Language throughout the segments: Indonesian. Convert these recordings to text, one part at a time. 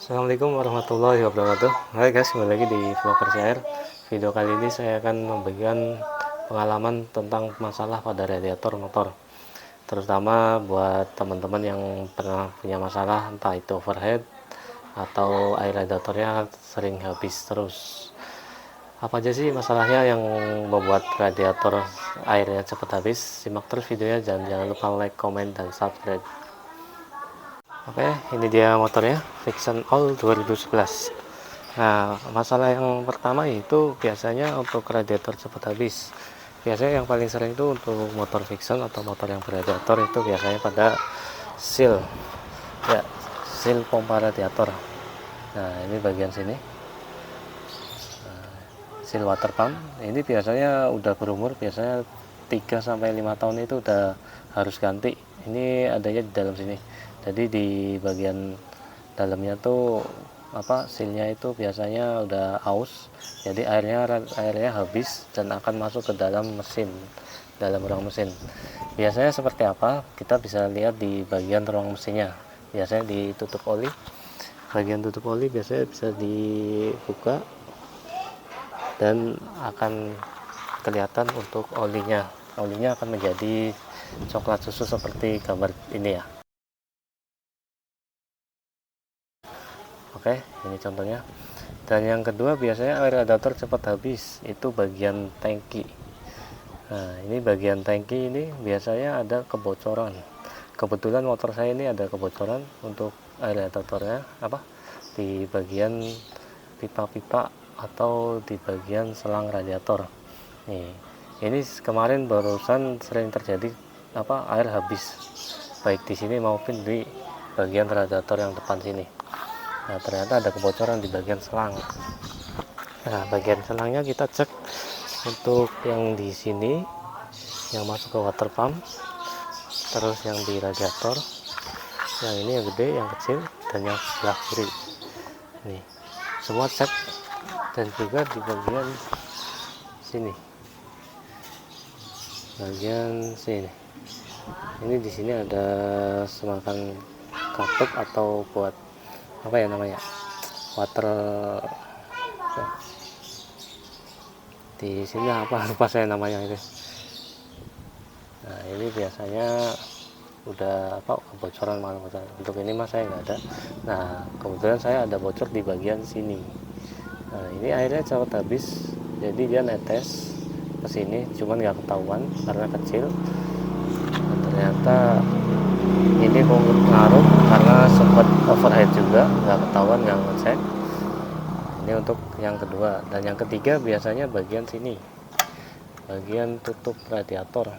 Assalamualaikum warahmatullahi wabarakatuh. Hai guys, kembali lagi di Vlogger Air. Video kali ini saya akan membagikan pengalaman tentang masalah pada radiator motor, terutama buat teman-teman yang pernah punya masalah entah itu overhead atau air radiatornya sering habis terus. Apa aja sih masalahnya yang membuat radiator airnya cepat habis? Simak terus videonya, jangan lupa like, comment, dan subscribe. Oke, ini dia motornya Vixion All 2011. Nah, masalah yang pertama itu biasanya untuk radiator cepat habis. Biasanya yang paling sering itu untuk motor Vixion atau motor yang berradiator itu biasanya pada seal, ya, seal pompa radiator. Nah, ini bagian sini, seal water pump. Ini biasanya udah berumur, biasanya 3-5 tahun itu udah harus ganti. Ini adanya di dalam sini. Jadi di bagian dalamnya tuh sealnya itu biasanya udah aus, jadi airnya habis dan akan masuk ke dalam mesin, dalam ruang mesin. Biasanya seperti apa kita bisa lihat di bagian ruang mesinnya. Biasanya ditutup oli, bagian tutup oli biasanya bisa dibuka dan akan kelihatan untuk olinya akan menjadi coklat susu seperti gambar ini ya. Oke, ini contohnya. Dan yang kedua biasanya air radiator cepat habis itu bagian tangki. Nah, ini bagian tangki ini biasanya ada kebocoran. Kebetulan motor saya ini ada kebocoran untuk air radiatornya di bagian pipa-pipa atau di bagian selang radiator. Nih, ini kemarin barusan sering terjadi air habis baik di sini maupun di bagian radiator yang depan sini. Nah, ternyata ada kebocoran di bagian selang. Nah, bagian selangnya kita cek untuk yang di sini yang masuk ke water pump, terus yang di radiator, yang ini yang gede, yang kecil, dan yang sebelah kiri. Nih, semua cek, dan juga di bagian sini, Ini di sini ada semacam katup atau buat water, di sini lupa saya namanya itu. Nah, ini biasanya udah kebocoran. Untuk ini mas saya nggak ada. Nah, kebetulan saya ada bocor di bagian sini. Nah, ini airnya cepat habis, jadi dia netes ke sini, cuman nggak ketahuan karena kecil. Nah, ternyata ini pengaruh karena sempat overhead juga, nggak ketahuan, nggak ngecek. Ini untuk yang kedua. Dan yang ketiga biasanya bagian sini, bagian tutup radiator.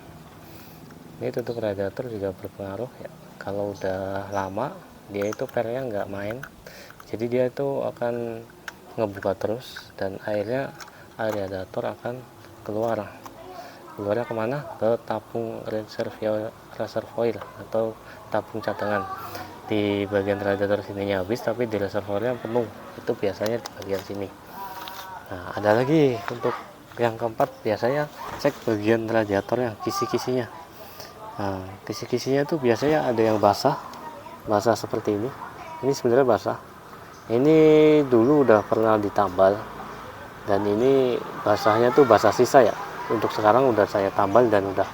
Ini tutup radiator juga berpengaruh ya. Kalau udah lama dia itu pernya nggak main, jadi dia itu akan ngebuka terus dan air radiator akan keluarnya kemana? Ke tabung reservoir atau tabung cadangan. Di bagian radiator sininya habis tapi di reservoirnya penuh, itu biasanya di bagian sini. Nah, ada lagi untuk yang keempat, biasanya cek bagian radiatornya, kisi-kisinya. Nah, kisi-kisinya tuh biasanya ada yang basah seperti ini sebenarnya basah. Ini dulu udah pernah ditambal, dan ini basahnya tuh basah sisa ya. Untuk sekarang udah saya tambal dan udah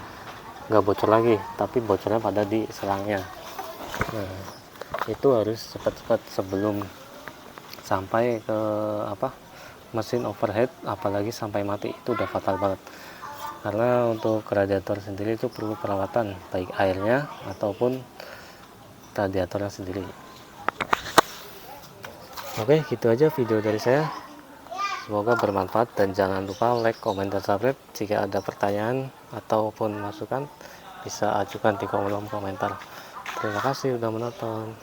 nggak bocor lagi, tapi bocornya pada di selangnya. Nah, itu harus cepat-cepat sebelum sampai ke mesin overhead, apalagi sampai mati, itu udah fatal banget. Karena untuk radiator sendiri itu perlu perawatan, baik airnya ataupun radiatornya sendiri. Oke, gitu aja video dari saya. Semoga bermanfaat dan jangan lupa like, komen, dan subscribe. Jika ada pertanyaan ataupun masukan bisa ajukan di kolom komentar. Terima kasih sudah menonton.